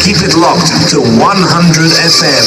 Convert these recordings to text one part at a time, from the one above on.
Keep it locked to 100 FM.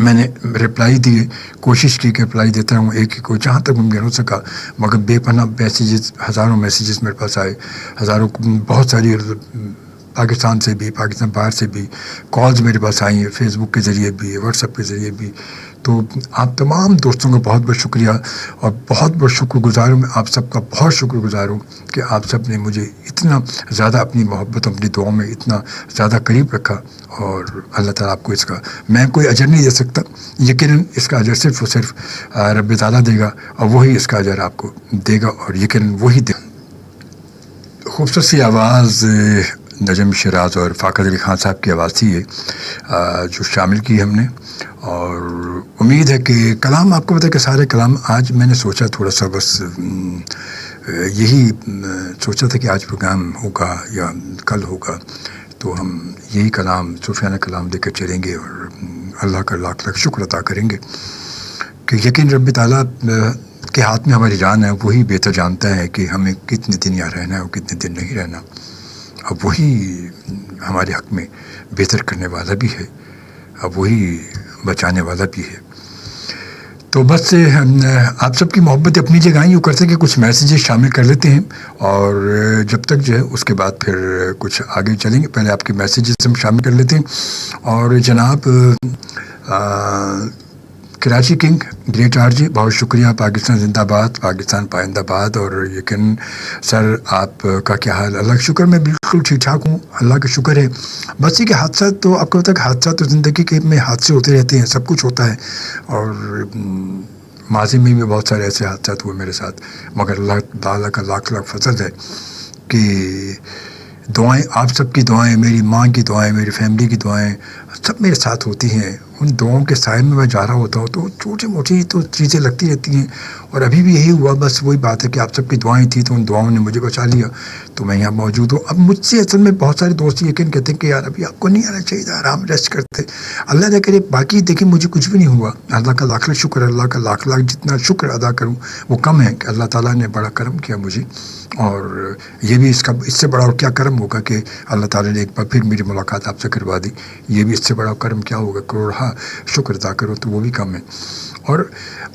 میں نے reply دیے، کوشش کی کہ رپلائی دیتا ہوں ایک ہی کو جہاں تک ممکن ہو سکا، مگر بے پناہ میسیجز، ہزاروں میسیجز میرے پاس آئے، ہزاروں بہت ساری پاکستان سے بھی، پاکستان باہر سے بھی کالز میرے پاس آئی ہیں، فیس بک کے ذریعے بھی، واٹس ایپ کے ذریعے بھی. تو آپ تمام دوستوں کا بہت بہت شکریہ اور بہت بہت شکر گزار ہوں. میں آپ سب کا بہت شکر گزار ہوں کہ آپ سب نے مجھے اتنا زیادہ اپنی محبت، اپنی دعاؤں میں اتنا زیادہ قریب رکھا. اور اللہ تعالیٰ آپ کو اس کا، میں کوئی اجر نہیں دے سکتا، یقیناً اس کا اجر صرف اور صرف رب تعالیٰ دے گا، اور وہی اس کا اجر آپ کو دے گا، اور یقیناً وہی دے. خوبصورت سی آواز نجم شیراز اور فاقد علی خان صاحب کی آواز تھی یہ جو شامل کی ہم نے. اور امید ہے کہ کلام، آپ کو پتہ ہے کہ سارے کلام آج میں نے سوچا تھوڑا سا بس یہی سوچا تھا کہ آج پروگرام ہوگا یا کل ہوگا، تو ہم یہی کلام، صوفیانہ کلام دے کر چلیں گے اور اللہ کا لاکھ لاکھ شکر ادا کریں گے کہ یقین رب تعالیٰ کے ہاتھ میں ہماری جان ہے. وہی بہتر جانتا ہے کہ ہمیں کتنے دن یہاں رہنا ہے اور کتنے دن نہیں رہنا، اب وہی ہمارے حق میں بہتر کرنے والا بھی ہے، اب وہی بچانے والا بھی ہے. تو بس آپ سب کی محبت اپنی جگہ یوں کرتے کہ کچھ میسیجز شامل کر لیتے ہیں، اور جب تک جو ہے اس کے بعد پھر کچھ آگے چلیں گے. پہلے آپ کے میسیجز ہم شامل کر لیتے ہیں. اور جناب کراچی کنگ گریٹ آر جی، بہت شکریہ. پاکستان زندہ باد، پاکستان پائندہ باد. اور یقین سر آپ کا کیا حال؟ اللہ کا شکر، میں بالکل ٹھیک ٹھاک ہوں، اللہ کا شکر ہے. بس یہ کہ حادثات تو آپ کو پتہ ہے کہ حادثات تو زندگی کے میں حادثے ہوتے رہتے ہیں، سب کچھ ہوتا ہے، اور ماضی میں بھی بہت سارے ایسے حادثات ہوئے میرے ساتھ، مگر اللہ تعالیٰ کا لاکھ لاکھ فضل ہے کہ دعائیں، آپ سب کی دعائیں، میری ماں کی دعائیں، میری فیملی کی دعائیں سب میرے ساتھ ہوتی ہیں. ان دعاؤں کے سائے میں جا رہا ہوتا ہوں تو چھوٹی موٹی تو چیزیں لگتی رہتی ہیں، اور ابھی بھی یہی ہوا. بس وہی بات ہے کہ آپ سب کی دعائیں تھیں تو ان دعاؤں نے مجھے بچا لیا، تو میں یہاں موجود ہوں. اب مجھ سے اصل میں بہت سارے دوست یقین کہتے ہیں کہ یار ابھی آپ کو نہیں آنا چاہیے، آرام ریسٹ کرتے. اللہ نہ کرے، باقی دیکھیں مجھے کچھ بھی نہیں ہوا، اللہ کا لاکھ لاکھ شکر، اللہ کا لاکھ لاکھ جتنا شکر ادا کروں وہ کم ہے کہ اللہ تعالیٰ نے بڑا کرم کیا مجھے. اور یہ بھی اس سے بڑا اور کیا کرم ہوگا کہ اللہ تعالیٰ نے ایک بار پھر میری ملاقات آپ سے کروا دی. یہ بھی اس سے بڑا کرم کیا ہوگا، کروڑا شکر ادا کرو تو وہ بھی کم ہے. اور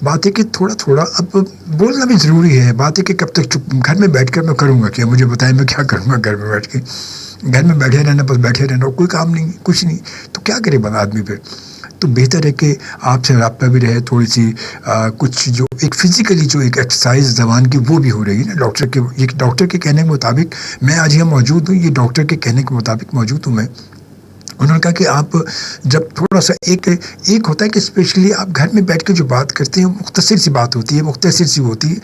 بات ہے کہ تھوڑا تھوڑا اب بولنا بھی ضروری ہے. بات ہے کہ کب تک گھر میں بیٹھ کر میں کروں گا کیا؟ مجھے بتائیں میں کیا کروں گا گھر میں بیٹھ کے؟ گھر میں بیٹھے رہنا، بس بیٹھے رہنا اور کوئی کام نہیں، کچھ نہیں، تو کیا کرے بنا آدمی پھر؟ تو بہتر ہے کہ آپ سے رابطہ بھی رہے، تھوڑی سی کچھ جو ایک فزیکلی جو ایک ایکسرسائز زبان کی وہ بھی ہو رہی ہے نا. ڈاکٹر کے کہنے کے مطابق میں آج یہاں موجود ہوں، یہ ڈاکٹر کے کہنے کے مطابق موجود ہوں میں. انہوں نے کہا کہ آپ جب تھوڑا سا ایک ہوتا ہے کہ اسپیشلی آپ گھر میں بیٹھ کے جو بات کرتے ہیں مختصر سی بات ہوتی ہے، مختصر سی ہوتی ہے،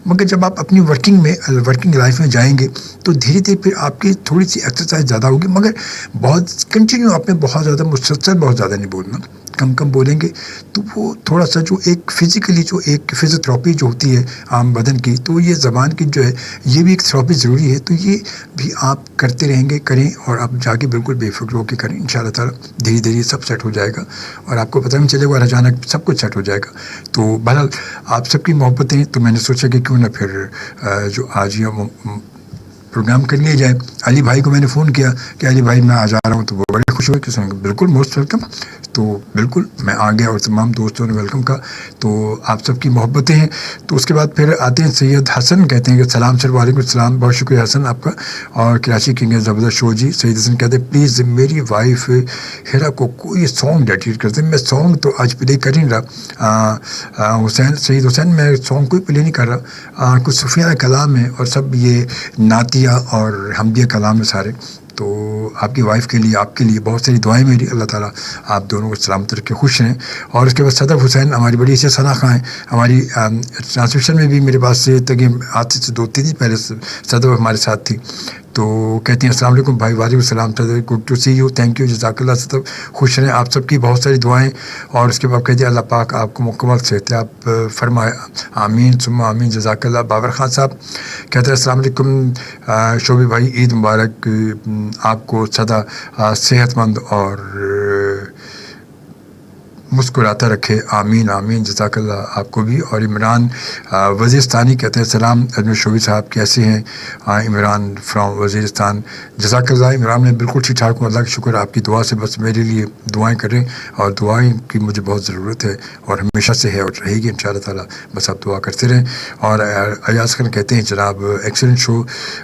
مگر جب آپ اپنی ورکنگ لائف میں جائیں گے تو دھیرے دھیرے پھر آپ کی تھوڑی سی ایکسرسائز زیادہ ہوگی، مگر بہت کنٹینیو آپ نے بہت زیادہ مسلسل بہت زیادہ نہیں بولنا، کم کم بولیں گے تو وہ تھوڑا سا جو ایک فزیکلی جو ایک فزیوتھراپی جو ہوتی ہے عام بدن کی، تو یہ زبان کی جو ہے یہ بھی ایک تھراپی ضروری ہے. تو یہ بھی آپ کرتے رہیں گے، کریں، اور آپ جا کے بالکل بے فکر ہو کے کریں. ان شاء اللہ تعالیٰ دھیرے دھیرے سب سیٹ ہو جائے گا اور آپ کو پتہ نہیں چلے گا، اور اچانک سب کچھ سیٹ ہو جائے گا. تو بہرحال آپ سب کی محبتیں، تو میں نے سوچا کہ کیوں نہ پھر جو آج یہ پروگرام کر لیا جائے. علی بھائی کو میں نے فون کیا کہ علی بھائی میں آ جا رہا ہوں، تو وہ بڑے خوش ہوئے کہ بالکل موسٹ ویلکم. تو بالکل میں آ گیا اور تمام دوستوں نے ویلکم کہا. تو آپ سب کی محبتیں ہیں. تو اس کے بعد پھر آتے ہیں سید حسن، کہتے ہیں کہ سلام سر. وعلیکم السلام، بہت شکریہ حسن آپ کا. اور کراچی کنگ ہے زبردست شو جی. سید حسن کہتے ہیں پلیز میری وائف ہیرا کو کوئی سانگ ڈیڈیکیٹ کرتے ہیں. میں سانگ تو آج پلے کر نہیں رہا سید حسین، میں سانگ کوئی پلے نہیں کر رہا. کچھ صوفیانہ کلام ہے اور سب یہ نعتیہ اور حمدیہ کلام ہے سارے. تو آپ کی وائف کے لیے، آپ کے لیے بہت ساری دعائیں میری. اللہ تعالیٰ آپ دونوں کو سلامت رکھ کے خوش رہیں. اور اس کے بعد صدف حسین ہماری بڑی سے ثنا خاں ہیں. ہماری ٹرانسمیشن میں بھی میرے پاس سے تقریباً آج سے 2-3 دن پہلے صدف ہمارے ساتھ تھی. تو کہتی ہیں السلام علیکم بھائی. وعلیکم السلام Sadaf, good to see you, thank you, جزاک اللہ صدف. خوش رہیں، آپ سب کی بہت ساری دعائیں. اور اس کے بعد کہتے ہیں اللہ پاک آپ کو مکمل صحت فرمائے، آمین ثم آمین، جزاک اللہ. بابر خان صاحب کہتے ہیں السلام علیکم شعبی بھائی، عید مبارک آپ کو، سدا صحت مند اور مسکراتا رکھے. آمین آمین. جزاک اللہ آپ کو بھی. اور عمران وزیرستانی کہتے ہیں سلام اجمل شوبی صاحب کیسے ہیں؟ عمران فرام وزیرستان. جزاک اللہ. عمران میں بالکل ٹھیک ٹھاک ہوں, اللہ کا شکر. آپ کی دعا سے بس میرے لیے دعائیں کریں, اور دعائیں کی مجھے بہت ضرورت ہے اور ہمیشہ سے ہے اور رہے گی ان شاء اللہ تعالیٰ. بس آپ دعا کرتے رہیں. اور ایاز خان کہتے ہیں جناب ایکسلنٹ شو,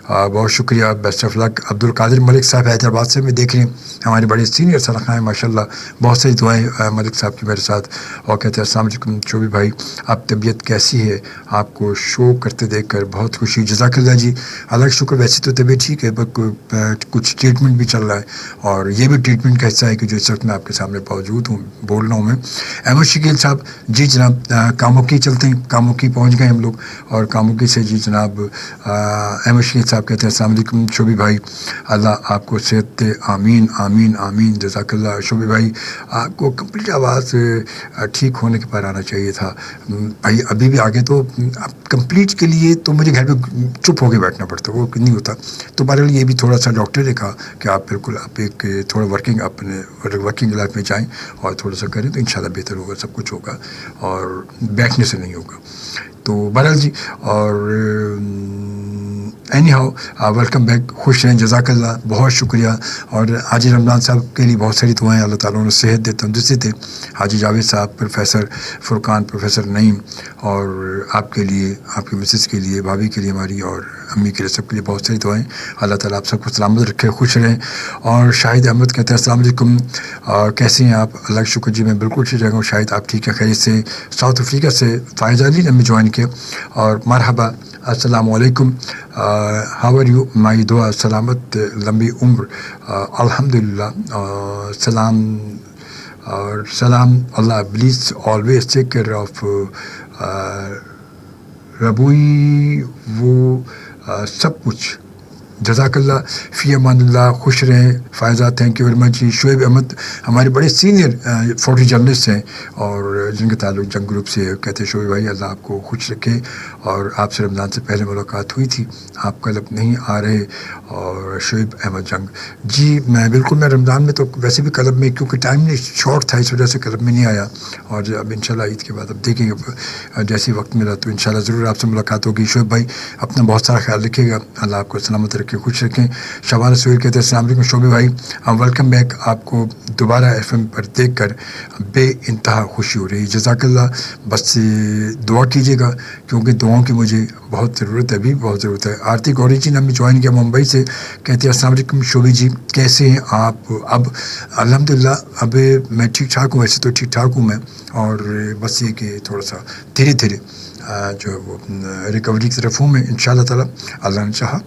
بہت شکریہ, بیسٹ آف لک. عبد القادر ملک صاحب حیدرآباد سے میں دیکھ رہے ہیں, ہمارے بڑے سینئر سرخائیں ماشاء اللہ, بہت ساری دعائیں ملک صاحب کی میرے ساتھ. اور کہتے ہیں السلام علیکم شوبی بھائی, آپ طبیعت کیسی ہے؟ آپ کو شو کرتے دیکھ کر بہت خوشی. جزاک اللہ جی, اللہ کا شکر. ویسے تو طبیعت ٹھیک ہے, کچھ ٹریٹمنٹ بھی چل رہا ہے, اور یہ بھی ٹریٹمنٹ کا حصہ ہے کہ جو اس وقت میں آپ کے سامنے موجود ہوں, بول رہا ہوں میں. احمد شکیل صاحب جی جناب, کاموکی چلتے ہیں, کاموکی پہنچ گئے ہم لوگ, اور کاموکی سے جی جناب احمد شکیل صاحب کہتے ہیں السلام علیکم شوبی بھائی, اللہ آپ کو صحت دے. آمین آمین آمین. جزاک اللہ. شوبی بھائی آپ کو کمپلیٹ آواز ٹھیک ہونے کے بعد آنا چاہیے تھا بھائی, ابھی بھی آگے تو کمپلیٹ کے لیے تو مجھے گھر پہ چپ ہو کے بیٹھنا پڑتا, وہ نہیں ہوتا. تو بہرحال یہ بھی تھوڑا سا ڈاکٹر نے کہا کہ آپ بالکل آپ ایک تھوڑا اپنے ورکنگ لائف میں جائیں اور تھوڑا سا کریں تو انشاءاللہ بہتر ہوگا, سب کچھ ہوگا, اور بیٹھنے سے نہیں ہوگا. تو بہرحال جی, اور اینی ہاؤ ویلکم بیک, خوش رہیں. جزاک اللہ, بہت شکریہ. اور حاجی رمضان صاحب کے لیے بہت ساری دعائیں, اللہ تعالیٰ انہیں صحت دے, تندرستی دے. حاجی جاوید صاحب, پروفیسر فرقان, پروفیسر نعیم, اور آپ کے لیے, آپ کی مسز کے لیے, بھابھی کے لیے ہماری, اور امی کے لیے, سب کے لیے بہت ساری دعائیں. اللہ تعالیٰ آپ سب کو سلامت رکھے, خوش رہیں. اور شاہد احمد کہتے ہیں السلام علیکم, کیسے ہیں آپ؟ اللہ کا شکر جی میں بالکل ٹھیک رہوں. شاہد آپ ٹھیک ہے, خیریت سے؟ ساؤتھ افریقہ سے فائز علی نے ہمیں جوائن کیا. اور مرحبا, السلام علیکم, ہاؤ آر یو؟ مائی دعا سلامت, لمبی عمر, الحمدللہ. سلام اور سلام, اللہ please always take care of ربوئی وہ سب کچھ. جزاک اللہ, فی امان اللہ, خوش رہیں. Faiza thank you very much. Shoaib Ahmed ہمارے بڑے سینئر فوٹو جرنلسٹ ہیں, اور جن کا تعلق جنگ گروپ سے. کہتے ہیں شعیب بھائی اللہ آپ کو خوش رکھے, اور آپ سے رمضان سے پہلے ملاقات ہوئی تھی, آپ کل اب نہیں آ رہے. اور شعیب احمد جنگ جی میں بالکل, میں رمضان میں تو ویسے بھی کلب میں, کیونکہ ٹائم شارٹ تھا اس وجہ سے کلب میں نہیں آیا. اور اب انشاءاللہ عید کے بعد اب دیکھیں گے جیسے وقت ملا تو انشاءاللہ ضرور آپ سے ملاقات ہوگی. شعیب بھائی اپنا بہت سارا خیال رکھیے گا, اللہ آپ کو سلامت رکھے, خوش رکھیں. شبانہ سہیل کہتے ہیں السلام علیکم شعبی بھائی, ویلکم بیک. آپ کو دوبارہ ایف ایم پر دیکھ کر بے انتہا خوشی ہو رہی. جزاک اللہ. بس دعا کیجیے گا, کیونکہ دعاؤں کی مجھے بہت ضرورت ہے, ابھی بہت ضرورت ہے. آرتی گوری جی نے ہمیں جوائن کیا ممبئی سے, کہتے ہیں السلام علیکم شعبی جی کیسے ہیں آپ؟ اب الحمدللہ اب میں ٹھیک ٹھاک ہوں, ویسے تو ٹھیک ٹھاک ہوں میں, اور بس یہ کہ تھوڑا سا دھیرے دھیرے جو وہ ریکوری کی طرف ہوں میں ان شاء اللہ تعالیٰ, اللہ نے چاہا.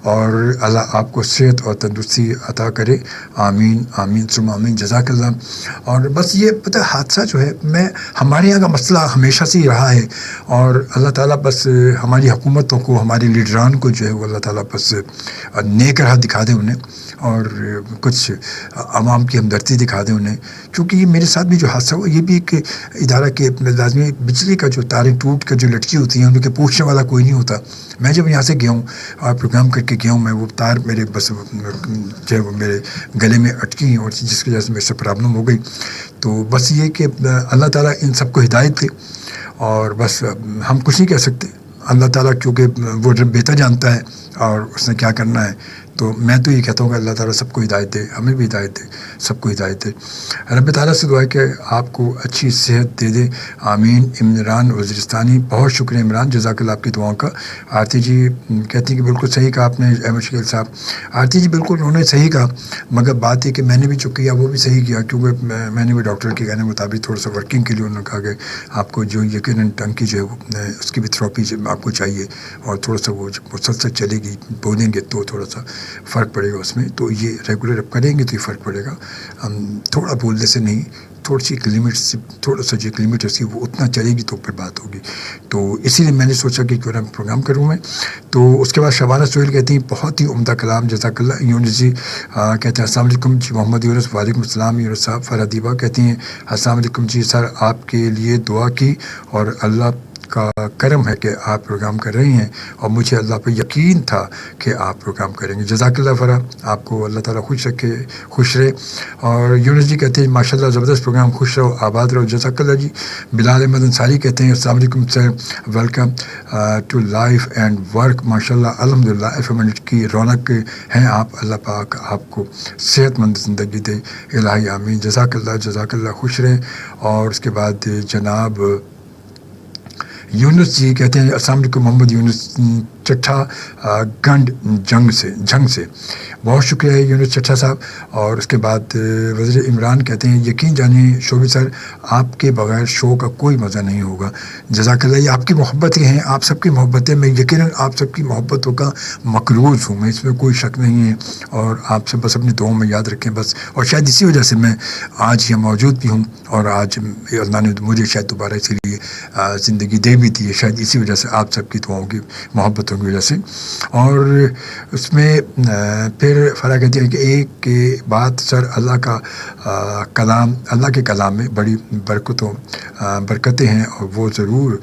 اور اللہ آپ کو صحت اور تندرستی عطا کرے. آمین آمین ثم آمین. جزاک اللہ. اور بس یہ پتہ حادثہ جو ہے, ہمارے یہاں کا مسئلہ ہمیشہ سے ہی رہا ہے, اور اللہ تعالیٰ بس ہماری حکومتوں کو, ہمارے لیڈران کو جو ہے وہ اللہ تعالیٰ بس نیک راہ دکھا دے انہیں, اور کچھ عوام کی ہمدردی دکھا دیں انہیں. کیونکہ یہ میرے ساتھ بھی جو حادثہ ہوا, یہ بھی ایک ادارہ کے لازمی بجلی کا جو تاریں ٹوٹ کر جو لٹکی ہوتی ہیں ان کے پوچھنے والا کوئی نہیں ہوتا. میں جب یہاں سے گیا ہوں اور پروگرام کر کے گیا ہوں, میں وہ تار میرے بس جو ہے وہ میرے گلے میں اٹکی ہیں, اور جس کی وجہ سے میرے سے پرابلم ہو گئی. تو بس یہ کہ اللہ تعالیٰ ان سب کو ہدایت دے, اور بس ہم کچھ نہیں کہہ سکتے. اللہ تعالیٰ کیونکہ وہ بہتر جانتا ہے اور اس نے کیا کرنا ہے. تو میں تو یہ کہتا ہوں کہ اللہ تعالیٰ سب کو ہدایت دے, ہمیں بھی ہدایت دے, سب کو ہدایت دے. رب تعالیٰ سے دعا ہے کہ آپ کو اچھی صحت دے دے. آمین. عمران وزیرستانی, بہت شکریہ عمران, جزاک اللہ آپ کی دعاؤں کا. آرتی جی کہتی ہیں کہ بالکل صحیح کہا آپ نے احمد شکیل صاحب. آرتی جی بالکل انہوں نے صحیح کہا, مگر بات یہ کہ میں نے بھی جو کیا وہ بھی صحیح کیا, کیونکہ میں نے بھی ڈاکٹر کے کہنے کے مطابق تھوڑا سا ورکنگ کے لیے انہوں نے کہا کہ آپ کو جو یقیناً ٹنکی جو ہے وہ اس کی بھی تھراپی آپ کو چاہیے, اور تھوڑا سا وہ مسلسل چلے گی, بولیں گے تو تھوڑا سا فرق پڑے گا اس میں. تو یہ ریگولر اب کریں گے تو یہ فرق پڑے گا. تھوڑا بولنے سے نہیں, تھوڑی سی ایک لمٹ سے, تھوڑا سا جو ایک لمٹ ہے وہ اتنا چلے گی تو پھر بات ہوگی. تو اسی لیے میں نے سوچا کہ کیوں نہ پروگرام کروں میں. تو اس کے بعد شبانہ سہیل کہتی ہیں بہت ہی عمدہ کلام, جزاک اللہ. یونس جی کہتے ہیں السلام علیکم جی. محمد یونس, وعلیکم السلام یونس صاحب. فرحدیبہ کہتی ہیں السلام علیکم جی سر, آپ کے لیے دعا کی اور اللہ کا کرم ہے کہ آپ پروگرام کر رہی ہیں اور مجھے اللہ پہ یقین تھا کہ آپ پروگرام کریں گے. جزاک اللہ فرا, آپ کو اللہ تعالیٰ خوش رکھے, خوش رہے. اور یونس جی کہتے ہیں ماشاء اللہ زبردست پروگرام, خوش رہو آباد رہو. جزاک اللہ جی. بلال احمد انصاری کہتے ہیں السلام علیکم sir, welcome to life and work. ماشاء اللہ الحمد للہ ایف ایم کی رونق ہیں آپ. اللہ پاک آپ کو صحت مند زندگی دے, الہی آمین. جزاک اللہ, خوش رہیں. اور اس کے بعد جناب یونس جی کہتے ہیں السلام علیکم, محمد یونس چٹھا گنڈ جنگ سے بہت شکریہ ہے یونس چٹھا صاحب. اور اس کے بعد وزیر عمران کہتے ہیں یقین جانیں شعبی سر آپ کے بغیر شو کا کوئی مزہ نہیں ہوگا. جزاک اللہ, یہ آپ کی محبت ہی ہیں, آپ سب کی محبت ہے. میں یقیناً آپ سب کی محبتوں کا مقروض ہوں, میں اس میں کوئی شک نہیں ہے. اور آپ سے بس اپنی دعاؤں میں یاد رکھیں بس. اور شاید اسی وجہ سے میں آج یہ موجود بھی ہوں, اور آج اللہ نے مجھے شاید دوبارہ اسی لیے زندگی دے بھی دی ہے, شاید اسی وجہ سے آپ سب کی دعاؤں کی محبتوں کی وجہ سے. اور اس میں پھر فرا کہتے ہیں کہ ایک کے بعد سر اللہ کا کلام, اللہ کے کلام میں بڑی برکتیں ہیں, اور وہ ضرور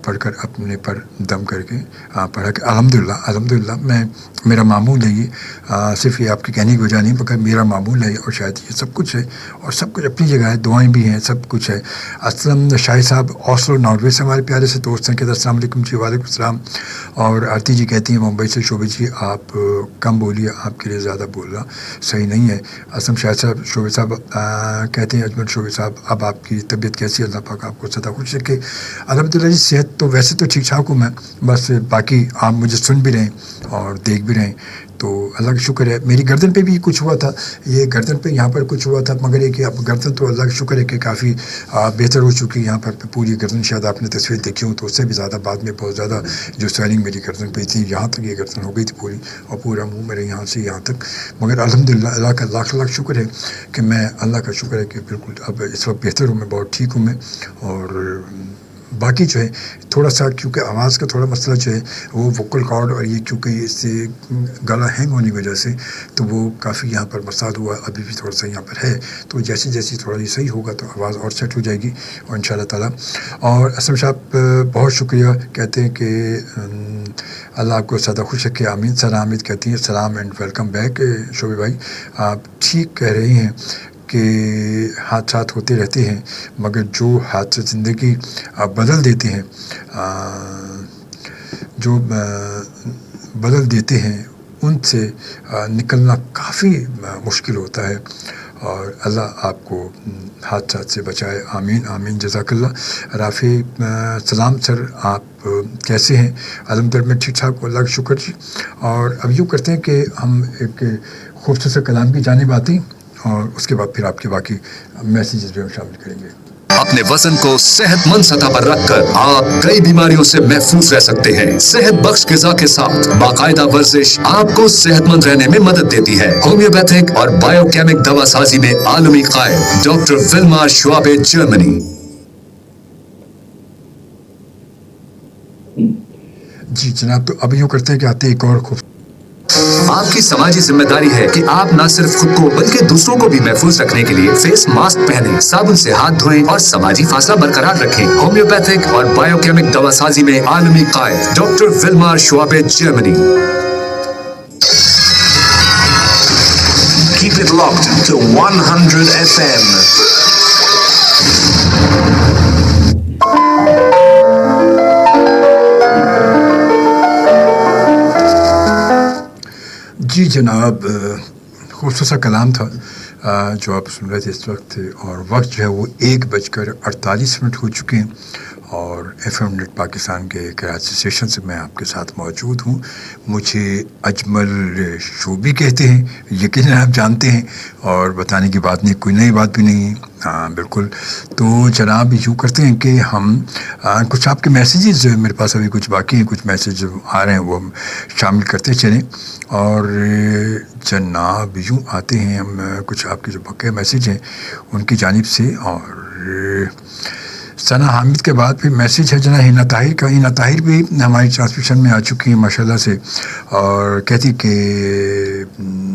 پڑھ کر اپنے پر دم کر کے پڑھا کہ الحمدللہ میرا معمول ہے یہ, صرف یہ آپ کے کہنے کی وجہ نہیں بلکہ میرا معمول ہے, اور شاید یہ سب کچھ ہے, اور سب کچھ اپنی جگہ ہے, دعائیں بھی ہیں, سب کچھ ہے. اسلم شاہی صاحب اوسلو ناروے سے ہمارے پیارے سے دوست ہیں, کہتے ہیں السلام علیکم جی. وعلیکم السلام. اور آرتی جی کہتی ہیں ممبئی سے شعبے جی آپ کم بولیے, آپ کے لیے زیادہ بولنا صحیح نہیں ہے. اسلم شاہی صاحب شعبے صاحب کہتے ہیں اجمل شعبے صاحب اب آپ کی طبیعت کیسی ہے, اللہ پاک آپ کو سدا خوش رکھے. الحمدللہ جی صحت تو ویسے تو ٹھیک ٹھاک ہوں میں, بس باقی آپ مجھے سن بھی رہیں اور دیکھ بھی رہیں تو اللہ کا شکر ہے. میری گردن پہ بھی کچھ ہوا تھا, یہ گردن پہ یہاں پر کچھ ہوا تھا, مگر یہ کہ اب گردن تو اللہ کا شکر ہے کہ کافی بہتر ہو چکی ہے. یہاں پر پوری گردن شاید آپ نے تصویر دیکھی ہوں تو اس سے بھی زیادہ بعد میں بہت زیادہ جو سویلنگ میری گردن پہ تھی, یہاں تک یہ گردن ہو گئی تھی پوری, اور پورا منہ میرے یہاں سے یہاں تک. مگر الحمدللہ اللہ کا لاکھ لاکھ شکر ہے کہ میں, اللہ کا شکر ہے کہ بالکل اب اس وقت بہتر ہوں میں, بہت ٹھیک ہوں میں. اور باقی جو ہے تھوڑا سا کیونکہ آواز کا تھوڑا مسئلہ جو ہے وہ ووکل کارڈ, اور یہ کیونکہ اس سے گلا ہینگ ہونے کی وجہ سے تو وہ کافی یہاں پر مسائل ہوا, ابھی بھی تھوڑا سا یہاں پر ہے. تو جیسے تھوڑا یہ صحیح ہوگا تو آواز اور سیٹ ہو جائے گی اور ان شاء اللہ تعالیٰ. اور اسلم صاحب بہت شکریہ, کہتے ہیں کہ اللہ آپ کو زیادہ خوش رکھے, آمین. سر حامد کہتی ہیں سلام اینڈ ویلکم بیک شعبے بھائی, آپ ٹھیک کہہ رہی ہیں کہ حادثات ہوتے رہتے ہیں, مگر جو حادثے زندگی بدل دیتے ہیں, جو بدل دیتے ہیں ان سے نکلنا کافی مشکل ہوتا ہے. اور اللہ آپ کو حادثات سے بچائے, آمین آمین. جزاک اللہ. رافع سلام سر, آپ کیسے ہیں؟ الحمدللہ میں ٹھیک ٹھاک ہوں, اللہ کا شکر جی. اور اب یوں کرتے ہیں کہ ہم ایک خوبصورت کلام کی جانب آتے ہیں, اور اس کے بعد پھر آپ کے باقی میسیجز بھی ہم شامل کریں گے. اپنے وزن کو صحت مند سطح پر رکھ کر آپ کئی بیماریوں سے محفوظ رہ سکتے ہیں. صحت بخش غذا کے ساتھ باقاعدہ ورزش آپ کو صحت مند رہنے میں مدد دیتی ہے. ہومیوپیتھک اور بایو کیمک دوا سازی میں عالمی قائل ڈاکٹر ولمار شعبے, جرمنی. جی جناب, تو اب یوں کرتے ہیں کہ آتے ایک اور خوب. آپ کی سماجی ذمہ داری ہے کہ آپ نہ صرف خود کو بلکہ دوسروں کو بھی محفوظ رکھنے کے لیے فیس ماسک پہنیں, صابن سے ہاتھ دھوئیں اور سماجی فاصلہ برقرار رکھیں. ہومیوپیتھک اور بایو کیمک دوا سازی میں عالمی قائل ڈاکٹر ولمار شعبے, Germany. Keep it locked to 100 FM. جی جناب, خوبصورت سا کلام تھا جو آپ سن رہے تھے اس وقت, اور وقت جو ہے وہ 1:48 ہو چکے ہیں. اور ایف ایم نیٹ پاکستان کے کراچی اسٹیشن سے میں آپ کے ساتھ موجود ہوں. مجھے اجمل شعبی کہتے ہیں, یقیناً آپ جانتے ہیں, اور بتانے کی بات نہیں, کوئی نئی بات بھی نہیں. ہاں بالکل. تو جناب یوں کرتے ہیں کہ ہم کچھ آپ کے میسیجز جو ہے میرے پاس ابھی کچھ باقی ہیں, کچھ میسیج آ رہے ہیں وہ ہم شامل کرتے چلیں. اور جناب یوں آتے ہیں ہم کچھ آپ کے جو بقیہ میسیج ہیں ان کی جانب سے. اور ثنا حامد کے بعد پھر میسیج ہے جناب ہینا طاہر کا. ہینا طاہر بھی ہماری ٹرانسمیشن میں آ چکی ہیں ماشاء اللہ سے, اور کہتی کہ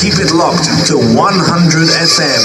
Keep it locked to 100 FM.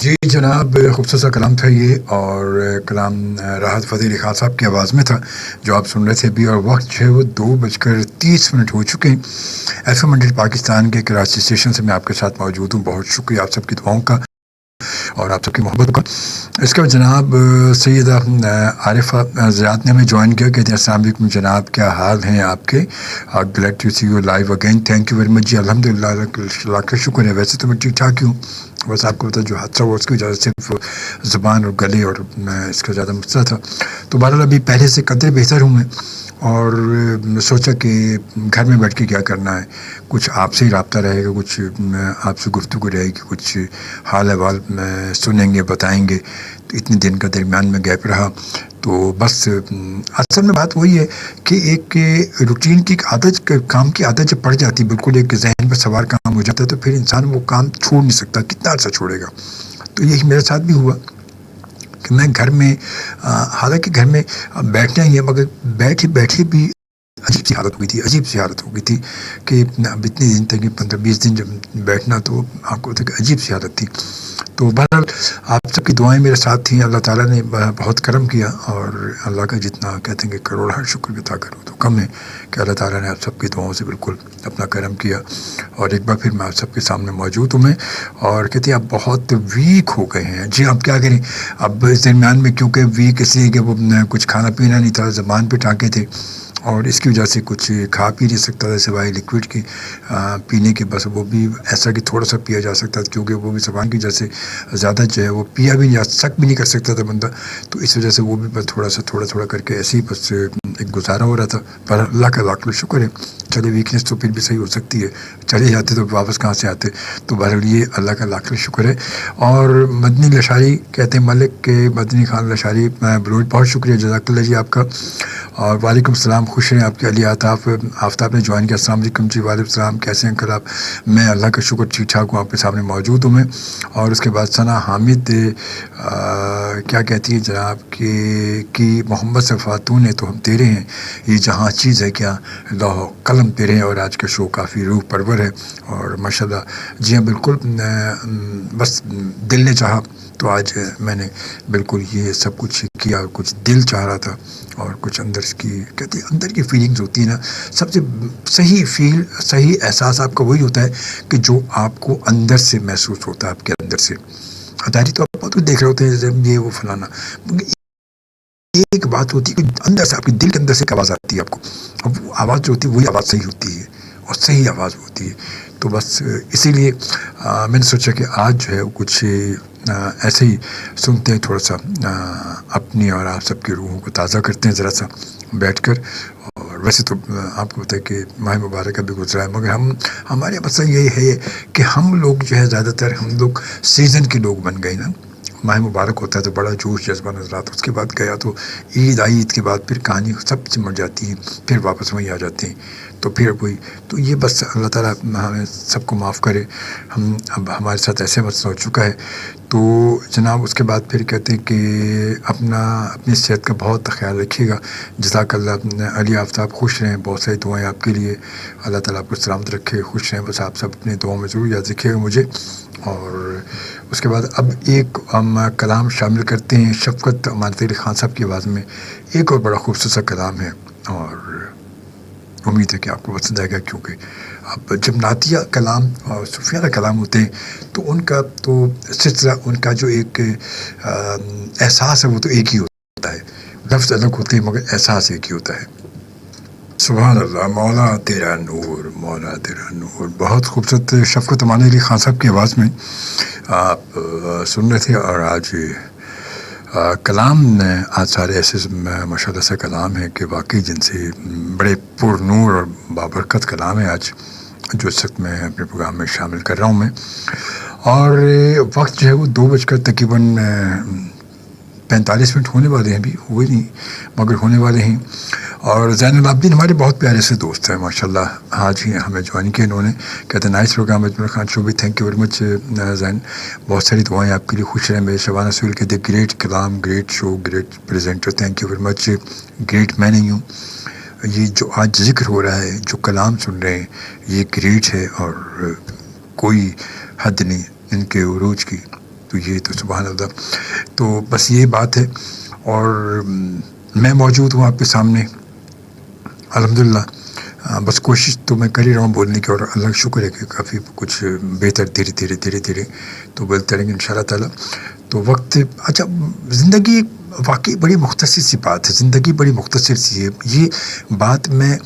جی جناب، خوبصورت سا کلام تھا یہ، اور کلام راحت فتح علی خان صاحب کی آواز میں تھا جو آپ سن رہے تھے ابھی، اور وقت جو ہے وہ 2:30 ہو چکے ہیں۔ ایف ایم 100 پاکستان کے کراچی اسٹیشن سے میں آپ کے ساتھ موجود ہوں۔ بہت شکریہ آپ سب کی دعاؤں کا اور آپ سب کی محبت کا۔ اس کے بعد جناب سیدہ عارفہ زیاد نے ہمیں جوائن کیا، کہتے ہیں السلام علیکم جناب، کیا حال ہیں آپ کے؟ Glad to see you live again, thank you very much جی۔ الحمد للہ، اللہ کا شکر ہے، ویسے تو میں ٹھیک ٹھاک ہی ہوں، بس آپ کو پتا جو حادثہ ہوا اس کی وجہ سے صرف زبان اور گلے اور اس کا زیادہ مسئلہ تھا، تو بہرحال ابھی پہلے سے قدرے بہتر ہوں میں، اور سوچا کہ گھر میں بیٹھ کے کیا کرنا ہے، کچھ آپ سے ہی رابطہ رہے گا، کچھ آپ سے گفتگو رہے گی، کچھ حال احوال سنیں گے، بتائیں گے۔ تو اتنے دن کا درمیان میں گیپ رہا، تو بس اصل میں بات وہی ہے کہ ایک روٹین کی ایک عادت، کام کی عادت جب پڑ جاتی ہے، بالکل ایک ذہن پر سوار کام ہو جاتا ہے، تو پھر انسان وہ کام چھوڑ نہیں سکتا، کتنا عرصہ چھوڑے گا۔ تو یہی میرے ساتھ بھی ہوا کہ میں گھر میں، حالانکہ گھر میں بیٹھنا ہی ہے، مگر بیٹھے بھی عجیب سی حالت ہو گئی تھی کہ اب اتنے دن تک 15-20 دن جب بیٹھنا، تو آپ کو عجیب سی حالت تھی۔ تو بہرحال آپ سب کی دعائیں میرے ساتھ تھیں، اللہ تعالیٰ نے بہت کرم کیا، اور اللہ کا جتنا کہتے ہیں کہ کروڑ ہر شکر ادا کرو تو کم ہے کہ اللہ تعالیٰ نے آپ سب کی دعاؤں سے بالکل اپنا کرم کیا، اور ایک بار پھر میں آپ سب کے سامنے موجود ہوں میں، اور کہتے ہیں آپ بہت ویک ہو گئے ہیں۔ جی آپ کیا کریں، اب اس درمیان میں کیونکہ ویک اس لیے کہ وہ کچھ کھانا پینا نہیں تھا، زبان پہ ٹانکے تھے، اور اس کی وجہ سے کچھ کھا پی نہیں سکتا تھا سوائے لیکوڈ کی پینے کے، بس وہ بھی ایسا کہ تھوڑا سا پیا جا سکتا تھا، کیونکہ وہ بھی زبان کی وجہ سے زیادہ جو ہے وہ پیا بھی نہیں، سک بھی نہیں کر سکتا تھا بندہ، تو اس وجہ سے وہ بھی بس تھوڑا کر کے ایسے ہی بس ایک گزارا ہو رہا تھا۔ پر اللہ کا لاکھ شکر ہے، چلے ویکنیس تو پھر بھی صحیح ہو سکتی ہے، چلے جاتے تو واپس کہاں سے آتے، تو بہرحال یہ اللہ کا لاکھ شکر ہے۔ اور مدنی لشاری کہتے ہیں ملک کے مدنی خان لشاری بلوچ، بہت شکریہ، جزاک اللہ جی آپ کا، اور وعلیکم السلام، خوش ہیں آپ کے علی آفتاب نے جوائن کیا، السلام علیکم جی۔ وعلیکم السلام، کیسے ہیں انکل آپ؟ میں اللہ کا شکر ٹھیک ٹھاک ہوں، آپ کے سامنے موجود ہوں میں۔ اور اس کے بعد ثنا حامد کیا کہتی ہے جناب کہ محمد سے خاتون ہے تو ہم تیرے ہیں، یہ جہاں چیز ہے کیا لوح قلم تیرے ہیں، اور آج کا شو کافی روح پرور ہے، اور ماشاءاللہ جی ہاں بالکل، بس دل نے چاہا تو آج میں نے بالکل یہ سب کچھ کیا، کچھ دل چاہ رہا تھا، اور کچھ اندر کی کہتے ہیں اندر کی فیلنگز ہوتی ہیں نا، سب سے صحیح احساس آپ کا وہی ہوتا ہے کہ جو آپ کو اندر سے محسوس ہوتا ہے، آپ کے اندر سے۔ اداری تو آپ بہت کچھ دیکھ رہے ہوتے ہیں، یہ وہ فلانا، ایک بات ہوتی ہے کہ اندر سے آپ کے دل کے اندر سے ایک آواز آتی ہے آپ کو، اب وہ آواز جو ہوتی ہے وہی آواز صحیح ہوتی ہے، اور صحیح آواز ہوتی ہے۔ تو بس اسی لیے میں نے سوچا کہ آج جو ہے کچھ ایسے ہی سنتے ہیں، تھوڑا سا اپنی اور آپ سب کی روحوں کو تازہ کرتے ہیں ذرا سا بیٹھ کر۔ اور ویسے تو آپ کو پتہ ہے کہ ماہ مبارک کا بھی گزرا ہے، مگر ہمارے مسئلہ یہ ہے کہ ہم لوگ جو ہے زیادہ تر ہم لوگ سیزن کے لوگ بن گئے نا۔ ماہ مبارک ہوتا ہے تو بڑا جوش جذبہ نظر آتا ہے، اس کے بعد گیا تو عید آئی، عید کے بعد پھر کہانی سب سمجھ جاتی ہے، پھر واپس وہیں آ جاتے ہیں، تو پھر وہی تو یہ بس اللہ تعالیٰ ہمیں سب کو معاف کرے۔ اب ہمارے ساتھ ایسے مسئلہ ہو چکا ہے، تو جناب اس کے بعد پھر کہتے ہیں کہ اپنی صحت کا بہت خیال رکھیے گا، جزاک اللہ علی آفتاب، خوش رہیں، بہت ساری دعائیں آپ کے لیے، اللہ تعالیٰ آپ کو سلامت رکھے، خوش رہیں، بس آپ سب اپنے دعاؤں میں ضرور یاد رکھیے گا مجھے۔ اور اس کے بعد اب ایک ہم کلام شامل کرتے ہیں شفقت امانت علی خان صاحب کی آواز میں، ایک اور بڑا خوبصورت سا کلام ہے، اور امید ہے کہ آپ کو پسند آئے گا، کیونکہ اب جب نعتیہ کلام اور صوفیانہ کلام ہوتے ہیں تو ان کا تو سلسلہ، ان کا جو ایک احساس ہے وہ تو ایک ہی ہوتا ہے، لفظ الگ ہوتے ہیں مگر احساس ایک ہی ہوتا ہے۔ سبحان اللہ، مولا تیرا نور، مولا تیرا نور، بہت خوبصورت شفقت امان علی خان صاحب کی آواز میں آپ سن رہے تھے۔ اور آج کلام آج سارے ایسے ماشاء اللہ سے کلام ہیں کہ واقعی جن سے بڑے پر نور اور بابرکت کلام ہے آج، جو اس وقت میں اپنے پروگرام میں شامل کر رہا ہوں میں۔ اور وقت جو ہے وہ 2 تقریباً 45 منٹ ہونے والے ہیں، بھی ہوئے نہیں مگر ہونے والے ہیں۔ اور زین العابدین ہمارے بہت پیارے سے دوست ہیں ماشاءاللہ، آج ہی ہمیں جوائن کیا انہوں نے، کہتے ہیں نائس پروگرام اجمل خان شو بھی، تھینک یو ویری مچ زین، بہت ساری دعائیں آپ کے لیے، خوش رہیں میرے شبانہ سہیل، کہتے ہیں گریٹ کلام، great show, great presenter, thank you very much, great میں نہیں ہوں، یہ جو آج ذکر ہو رہا ہے، جو کلام سن رہے ہیں، یہ گریٹ ہے، اور کوئی حد نہیں ان کے عروج کی، تو یہ تو سبحان اللہ. تو بس یہ بات ہے. اور میں موجود ہوں آپ کے سامنے الحمدللہ. بس کوشش تو میں کر ہی رہا ہوں بولنے کی, اور اللہ کا شکر ہے کہ کافی کچھ بہتر دھیرے دھیرے تو بولتے رہیں گے انشاءاللہ تعالیٰ. تو وقت اچھا, زندگی واقعی بڑی مختصر سی بات ہے, زندگی بڑی مختصر سی ہے. یہ بات میں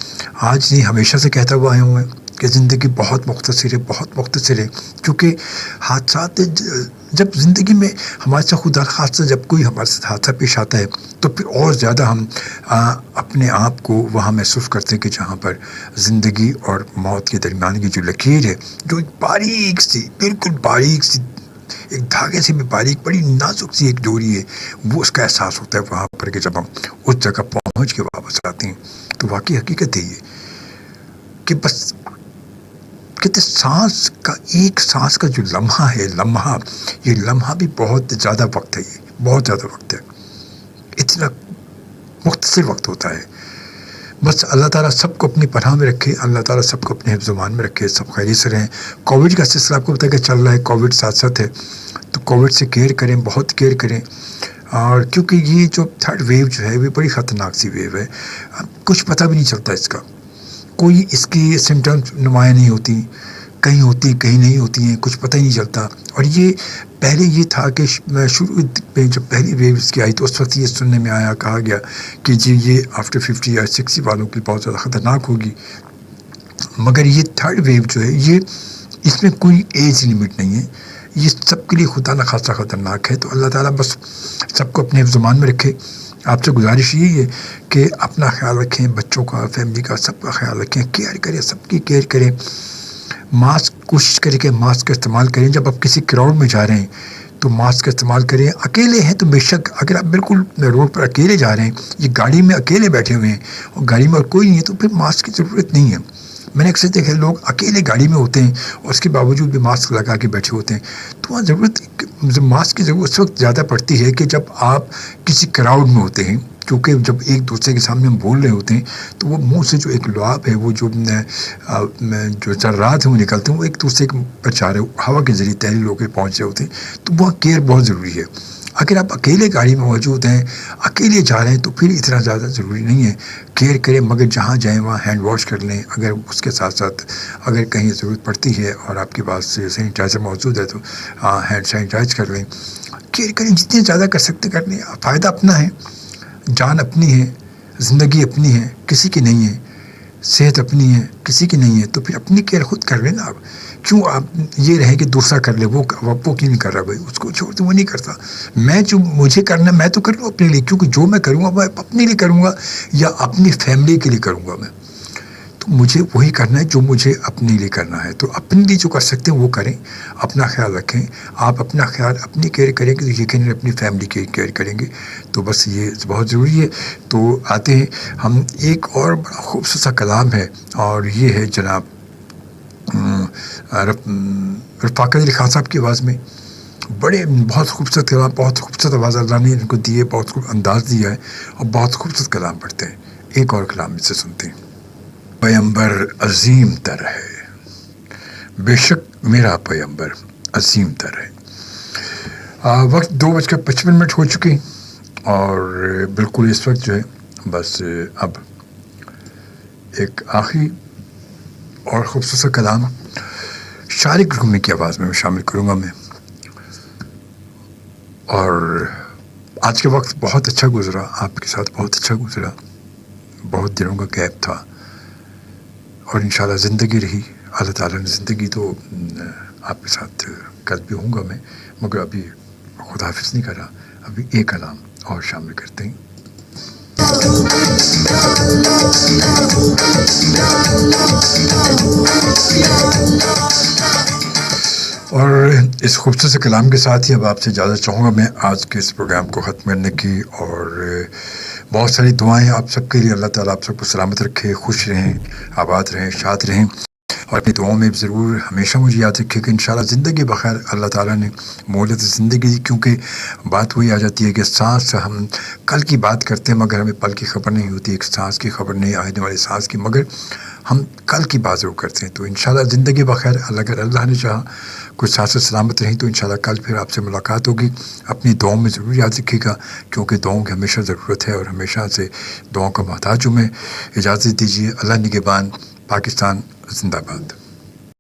آج نہیں ہمیشہ سے کہتا ہوا آیا ہوں میں کہ زندگی بہت مختصر ہے, بہت مختصر ہے. کیونکہ حادثات جب زندگی میں ہمارے ساتھ خدا خاصہ جب کوئی ہمارے ساتھ حادثہ پیش آتا ہے تو پھر اور زیادہ ہم اپنے آپ کو وہاں محسوس کرتے ہیں کہ جہاں پر زندگی اور موت کے درمیان کی جو لکیر ہے, جو ایک باریک سی, بالکل باریک سی, ایک دھاگے سے بھی باریک, بڑی نازک سی ایک ڈوری ہے, وہ اس کا احساس ہوتا ہے وہاں پر کہ جب ہم اس جگہ پہنچ کے واپس آتے ہیں. تو واقعی حقیقت ہے یہ کہ بس کہتے سانس کا, ایک سانس کا جو لمحہ ہے, یہ لمحہ بھی بہت زیادہ وقت ہے, یہ بہت زیادہ وقت ہے, اتنا مختصر وقت ہوتا ہے. بس اللہ تعالیٰ سب کو اپنی پناہ میں رکھے, اللہ تعالیٰ سب کو اپنے حفظ و امان میں رکھے, سب خیریت سے رہیں. کووڈ کا سلسلہ آپ کو پتہ ہے کہ چل رہا ہے, کووڈ ساتھ ساتھ ہے, تو کووڈ سے کیئر کریں, بہت کیئر کریں. اور کیونکہ یہ جو تھرڈ ویو جو ہے وہ بڑی خطرناک سی ویو ہے, کچھ پتہ بھی نہیں چلتا اس کا, کوئی اس کی سمٹمس نمایاں نہیں ہوتی, کہیں ہوتی کہیں نہیں ہوتی ہیں, کچھ پتہ ہی نہیں چلتا. اور یہ پہلے یہ تھا کہ شروع میں جب پہلی ویو اس کی آئی تو اس وقت یہ سننے میں آیا, کہا گیا کہ جی یہ آفٹر 50 یا 60 والوں کے لیے بہت زیادہ خطرناک ہوگی. مگر یہ تھرڈ ویو جو ہے یہ, اس میں کوئی ایج لمٹ نہیں ہے, یہ سب کے لیے خدا نہ خاصا خطرناک ہے. تو اللہ تعالیٰ بس سب کو اپنے حفظ و امان میں رکھے. آپ سے گزارش یہی ہے کہ اپنا خیال رکھیں, بچوں کا, فیملی کا, سب کا خیال رکھیں, کیئر کریں, سب کی کیئر کریں. ماسک, کوشش کریں کہ ماسک کا استعمال کریں. جب آپ کسی کراؤڈ میں جا رہے ہیں تو ماسک کا استعمال کریں. اکیلے ہیں تو بے شک, اگر آپ بالکل روڈ پر اکیلے جا رہے ہیں, یہ گاڑی میں اکیلے بیٹھے ہوئے ہیں اور گاڑی میں اور کوئی نہیں ہے, تو پھر ماسک کی ضرورت نہیں ہے. میں نے اکثر دیکھا لوگ اکیلے گاڑی میں ہوتے ہیں اور اس کے باوجود بھی ماسک لگا کے بیٹھے ہوتے ہیں. تو وہاں ماسک کی ضرورت اس وقت زیادہ پڑتی ہے کہ جب آپ کسی کراؤڈ میں ہوتے ہیں, کیونکہ جب ایک دوسرے کے سامنے ہم بول رہے ہوتے ہیں تو وہ منہ سے جو ایک لعاب ہے, وہ جو ذرات ہیں وہ نکلتے ہیں, وہ ایک دوسرے پر جا رہے ہوا کے ذریعے تحلیل ہو کے پہنچ رہے ہوتے ہیں. تو وہاں کیئر بہت ضروری ہے. اگر آپ اکیلے گاڑی میں موجود ہیں, اکیلے جا رہے ہیں, تو پھر اتنا زیادہ ضروری نہیں ہے. کیئر کریں, مگر جہاں جائیں وہاں ہینڈ واش کر لیں. اگر اس کے ساتھ ساتھ اگر کہیں ضرورت پڑتی ہے اور آپ کے پاس سینیٹائزر موجود ہے تو ہینڈ سینیٹائز کر لیں. کیئر کریں, جتنے زیادہ کر سکتے کر لیں. فائدہ اپنا ہے, جان اپنی ہے, زندگی اپنی ہے, کسی کی نہیں ہے, صحت اپنی ہے, کسی کی نہیں ہے. تو پھر اپنی کیئر خود کر لیں نا. آپ کیوں آپ یہ رہیں کہ دوسرا کر لے, وہ کیوں نہیں کر رہا, بھائی اس کو چھوڑ دیں, وہ نہیں کرتا. میں جو مجھے کرنا میں تو کر لوں اپنے لیے, کیونکہ جو میں کروں گا میں اپنے لیے کروں گا یا اپنی فیملی کے لیے کروں گا. میں تو مجھے وہی کرنا ہے جو مجھے اپنے لیے کرنا ہے. تو اپنے لیے جو کر سکتے ہیں وہ کریں, اپنا خیال رکھیں. آپ اپنا خیال, اپنی کیئر کریں گے تو یقیناً اپنی فیملی کی کیئر کریں گے. تو بس یہ بہت ضروری ہے. تو آتے ہیں ہم, ایک اور بڑا خوبصورت سا کلام ہے, اور یہ ہے جناب رفاقت علی خان صاحب کی آواز میں. بہت خوبصورت کلام, بہت خوبصورت آواز اللہ نے ان کو دی ہے, بہت خوب انداز دیا ہے, اور بہت خوبصورت کلام پڑھتے ہیں. ایک اور کلام اس سے سنتے ہیں. پیمبر عظیم تر ہے, بے شک میرا پیمبر عظیم تر ہے. وقت 2:55 ہو چکے, اور بالکل اس وقت جو ہے بس اب ایک آخری اور خوبصورت سا کلام شارق رکمنی کی آواز میں شامل کروں گا میں. اور آج کا وقت بہت اچھا گزرا, آپ کے ساتھ بہت اچھا گزرا, بہت دنوں کا گیپ تھا, اور انشاءاللہ زندگی رہی. اللہ تعالیٰ نے زندگی تو آپ کے ساتھ کل بھی ہوں گا میں, مگر ابھی خدا حافظ نہیں کرا. ابھی ایک کلام اور شامل کرتے ہیں. اور اس خوبصورت سے کلام کے ساتھ ہی اب آپ سے اجازت چاہوں گا میں آج کے اس پروگرام کو ختم کرنے کی. اور بہت ساری دعائیں آپ سب کے لیے. اللہ تعالیٰ آپ سب کو سلامت رکھے, خوش رہیں, آباد رہیں, شاد رہیں. اور اپنی دعاؤں میں ضرور ہمیشہ مجھے یاد رکھے کہ انشاءاللہ زندگی بخیر اللہ تعالیٰ نے مہلت زندگی دی، کیونکہ بات وہی آ جاتی ہے کہ سانس ہم کل کی بات کرتے ہیں مگر ہمیں پل کی خبر نہیں ہوتی، ایک سانس کی خبر نہیں، آنے والے سانس کی، مگر ہم کل کی بات ضرور کرتے ہیں. تو انشاءاللہ زندگی بخیر، اگر اللہ نے چاہا کچھ سانس سلامت رہیں تو انشاءاللہ کل پھر آپ سے ملاقات ہوگی. اپنی دعاؤں میں ضرور یاد رکھیے گا، کیونکہ دعاؤں کی ہمیشہ ضرورت ہے اور ہمیشہ سے دعاؤں کا محتاج ہوں میں. اجازت دیجیے، اللہ نگہبان. پاکستان زندہ باد.